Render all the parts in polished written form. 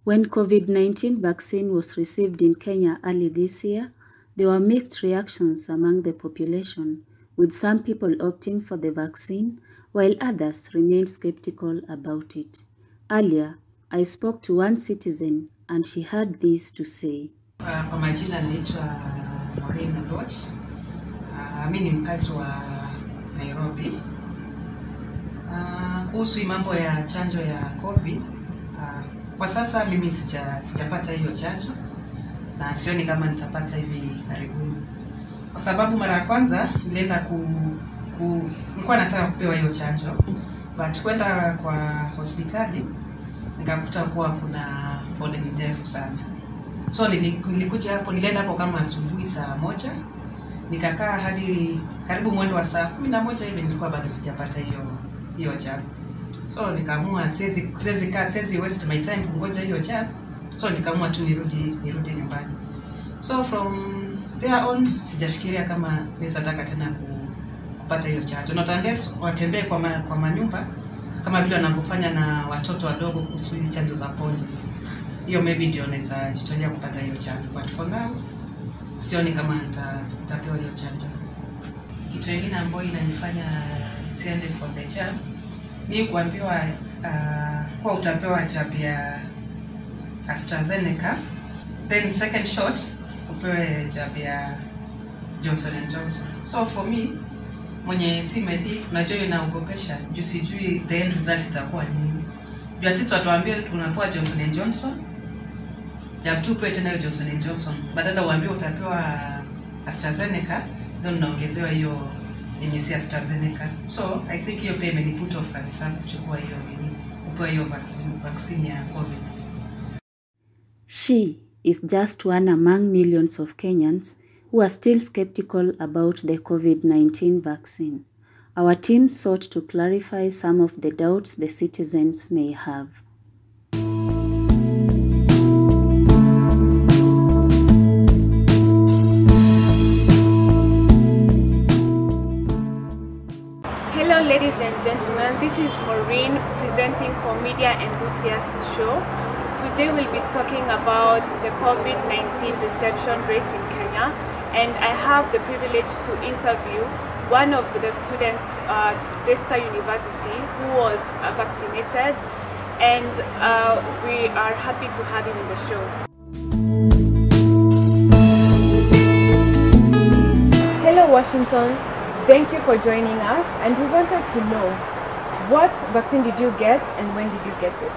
When COVID-19 vaccine was received in Kenya early this year, there were mixed reactions among the population, with some people opting for the vaccine, while others remained skeptical about it. Earlier, I spoke to one citizen and she had this to say. Kwa majina naitwa Maureen Naloch. Mimi ni mkazi wa Nairobi. Kuhusu mambo ya chanjo ya COVID, kwa sasa mimi sijapata hiyo chanjo na sioni kama nitapata hivi karibuni. Kwa sababu mara ya kwanza nilienda nilikuwa nataka kupewa hiyo chanjo, but kwenda kwa hospitali nikakuta kuwa kuna foleni ndefu sana. So nilikuja hapo, nilienda hapo kama asubuhi saa 1, nikakaa hadi karibu mwendo wa saa 11 hivi, nilikuwa bado sijapata hiyo chanjo. So nikaamua siwezi waste my time kungoja hiyo chanjo. So nikaamua tu nirudi nyumbani. So from there on sijafikiria kama naweza taka tena kupata hiyo chanjo. Not unless watembee kwa manyumba kama vile wanavyofanya na watoto wadogo kuhusu chanjo za polio. Hiyo maybe ndio naweza jitolea kupata hiyo chanjo, but for now sioni kama nitapewa hiyo chanjo. Kitu kingine ambacho inanifanya nisiende for the jab ni kuambiwa kwa utapewa jab ya AstraZeneca, then second shot upewe jab ya Johnson & Johnson. So for me, mwenye si medic, unajua inaogopesha, juu sijui the end result itakuwa nini. Juu ati watuambie unapewa Johnson & Johnson, jab tu upewe tena Johnson & Johnson, badala uambiwe utapewa AstraZeneca, then unaongezewa hiyo yenye si AstraZeneca. So I think hiyo pia imeniput off kabisa kuchukua hiyo kupewa hiyo vaccine ya COVID. She is just one among millions of Kenyans who are still skeptical about the COVID-19 vaccine. Our team sought to clarify some of the doubts the citizens may have. Hello ladies and gentlemen, this is Maureen presenting for Media Enthusiast Show. Today we'll be talking about the COVID-19 reception rates in Kenya, and I have the privilege to interview one of the students at Desta University who was vaccinated, and we are happy to have him in the show. Hello Washington, thank you for joining us, and we wanted to know, what vaccine did you get and when did you get it?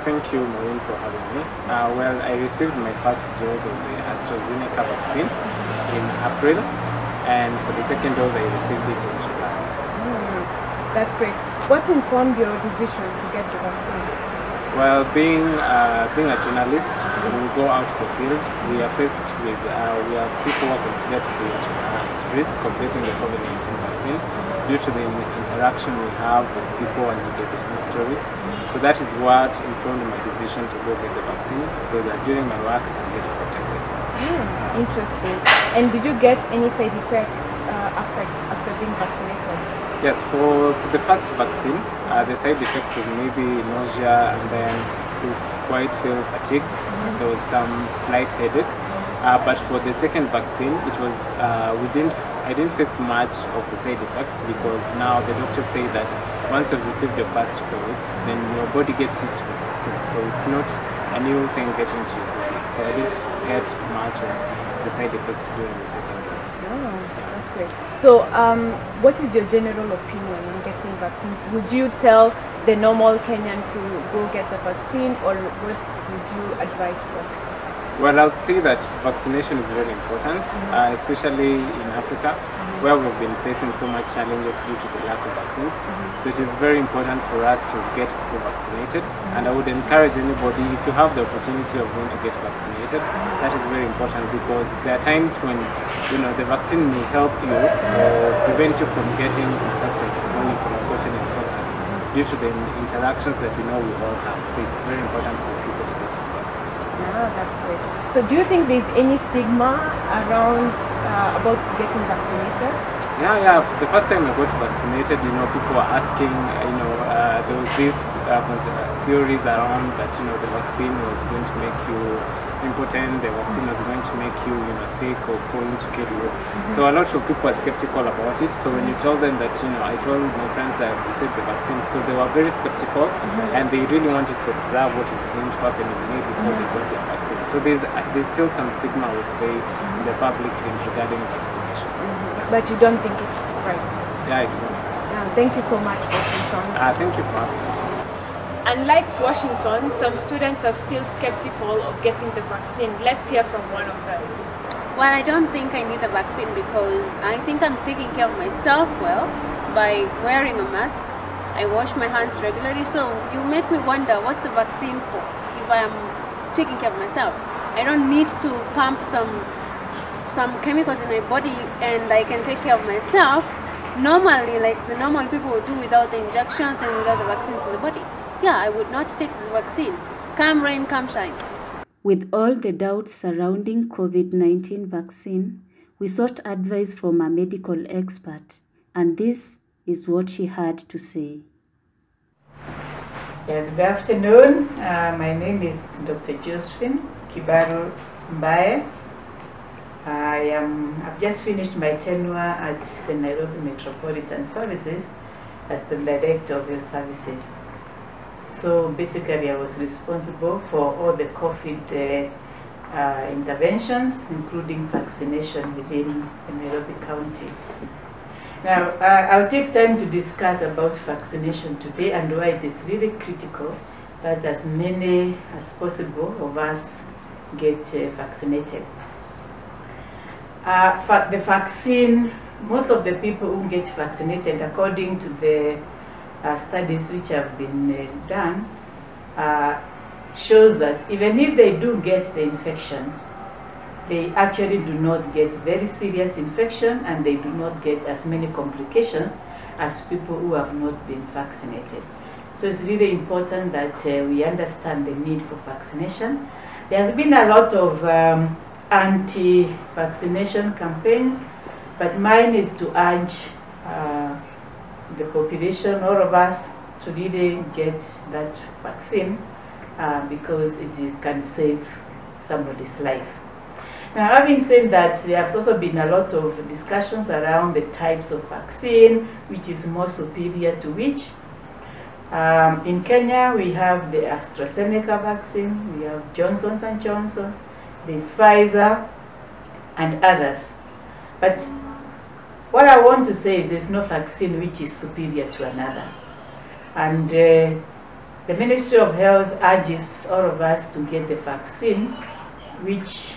Thank you, Maureen, for having me. Well, I received my first dose of the AstraZeneca vaccine in April, and for the second dose I received it in July. That's great. What informed your decision to get the vaccine? Well, being a journalist, when we go out to the field, we are faced with we are people who are considered to be at risk of getting the COVID-19 vaccine due to the interaction we have with people as we get the news stories. So that is what informed my decision to go get the vaccine, so that during my work I can get protected. Interesting. And did you get any side effects after being vaccinated? Yes, for the first vaccine, the side effects was maybe nausea, and then you quite feel fatigued. There was some slight headache. But for the second vaccine, it was I didn't face much of the side effects, because now the doctors say that once you've received your first dose, then your body gets used to the vaccine. So it's not a new thing getting to your body. So I didn't get much of the side effects during the second dose. Oh, that's great. So what is your general opinion on getting vaccine? Would you tell the normal Kenyan to go get the vaccine, or what would you advise them? Well, I would say that vaccination is very important, especially in Africa, where we've been facing so much challenges due to the lack of vaccines. So it is very important for us to get people vaccinated, and I would encourage anybody, if you have the opportunity of going to get vaccinated, that is very important, because there are times when the vaccine may help you or prevent you from getting infected when you could have gotten infected due to the interactions that we all have. So it's very important for people to get vaccinated. Ah, that's great. So do you think there's any stigma around about getting vaccinated? Yeah. The first time I got vaccinated, people were asking, there was this theories around that, the vaccine was going to make you impotent, the vaccine was going to make you, sick or going to kill you. So a lot of people are skeptical about it. So when you tell them that, I told my friends that I received the vaccine, so they were very skeptical, and they really wanted to observe what is going to happen in me before they got their vaccine. So there's still some stigma, I would say, in the public regarding vaccination. But you don't think it's right? Yeah, it's not. Thank you so much, Washington. Thank you for having me. Unlike Washington, some students are still skeptical of getting the vaccine. Let's hear from one of them. Well, I don't think I need a vaccine because I think I'm taking care of myself well by wearing a mask. I wash my hands regularly, so you make me wonder what's the vaccine for if I am taking care of myself. I don't need to pump some chemicals in my body and I can take care of myself normally, like the normal people would do without the injections and without the vaccines in the body. Yeah, I would not take the vaccine. Come rain, come shine. With all the doubts surrounding COVID-19 vaccine, we sought advice from a medical expert, and this is what she had to say. Yeah, good afternoon. My name is Dr. Josephine Kibaru Mbaye. I've just finished my tenure at the Nairobi Metropolitan Services as the Director of Health Services. So basically I was responsible for all the COVID interventions, including vaccination within the Nairobi County. Now, I'll take time to discuss about vaccination today and why it is really critical that as many as possible of us get vaccinated. The vaccine, most of the people who get vaccinated, according to the studies which have been done, shows that even if they do get the infection, they actually do not get very serious infection and they do not get as many complications as people who have not been vaccinated. So it's really important that we understand the need for vaccination. There's been a lot of anti-vaccination campaigns, but mine is to urge the population, all of us, to really get that vaccine because it can save somebody's life. Now, having said that, there has also been a lot of discussions around the types of vaccine, which is more superior to which. In Kenya, we have the AstraZeneca vaccine, we have Johnson & Johnson's, there's Pfizer, and others. But what I want to say is there's no vaccine which is superior to another. And the Ministry of Health urges all of us to get the vaccine, which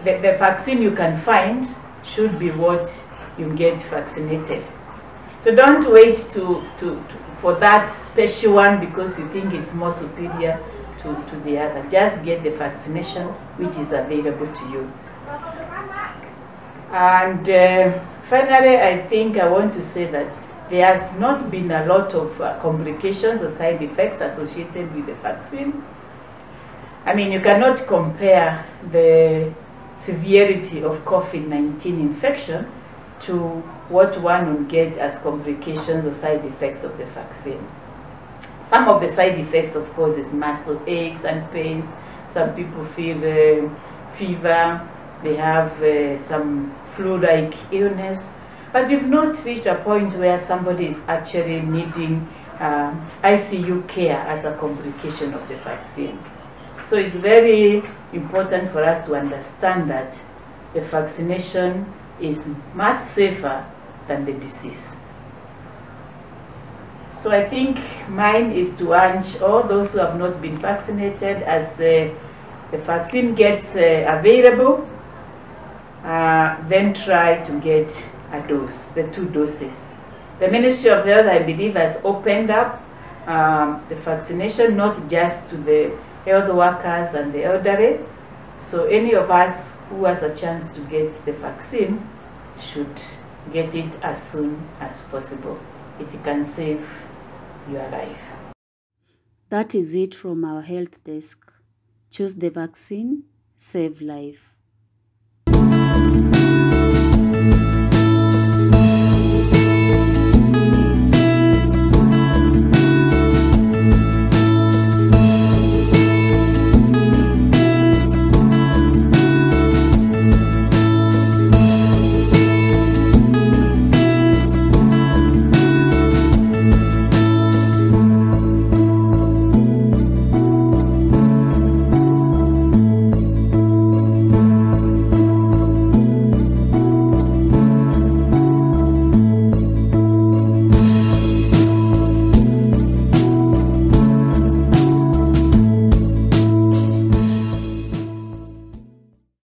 the vaccine you can find should be what you get vaccinated. So don't wait for that special one because you think it's more superior to the other. Just get the vaccination which is available to you. And finally, I think I want to say that there has not been a lot of complications or side effects associated with the vaccine. I mean, you cannot compare the severity of COVID-19 infection to what one will get as complications or side effects of the vaccine. Some of the side effects, of course, is muscle aches and pains. Some people feel fever. They have some flu-like illness. But we've not reached a point where somebody is actually needing ICU care as a complication of the vaccine. So it's very important for us to understand that the vaccination is much safer than the disease. So I think mine is to urge all those who have not been vaccinated, as the vaccine gets available, then try to get a dose, the 2 doses. The Ministry of Health, I believe, has opened up the vaccination not just to the health workers and the elderly. So any of us who has a chance to get the vaccine should get it as soon as possible. It can save your life. That is it from our health desk. Choose the vaccine, save life.